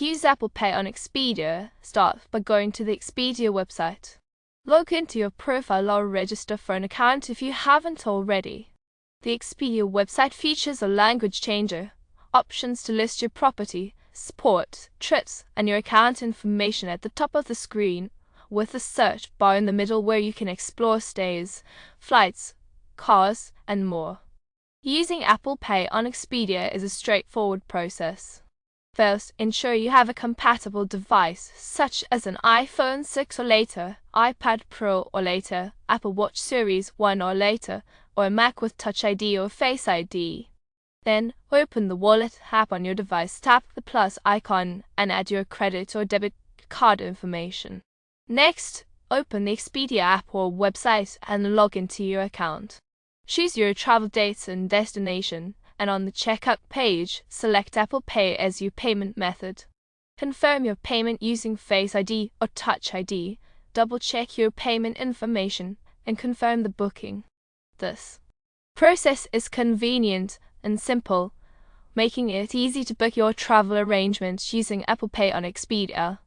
To use Apple Pay on Expedia, start by going to the Expedia website. Log into your profile or register for an account if you haven't already. The Expedia website features a language changer, options to list your property, support, trips, and your account information at the top of the screen, with a search bar in the middle where you can explore stays, flights, cars, and more. Using Apple Pay on Expedia is a straightforward process. First, ensure you have a compatible device, such as an iPhone 6 or later, iPad Pro or later, Apple Watch Series 1 or later, or a Mac with Touch ID or Face ID. Then, open the Wallet app on your device, tap the plus icon, and add your credit or debit card information. Next, open the Expedia app or website and log into your account. Choose your travel dates and destination, and on the checkout page, select Apple Pay as your payment method. Confirm your payment using Face ID or Touch ID, double-check your payment information, and confirm the booking. This process is convenient and simple, making it easy to book your travel arrangements using Apple Pay on Expedia.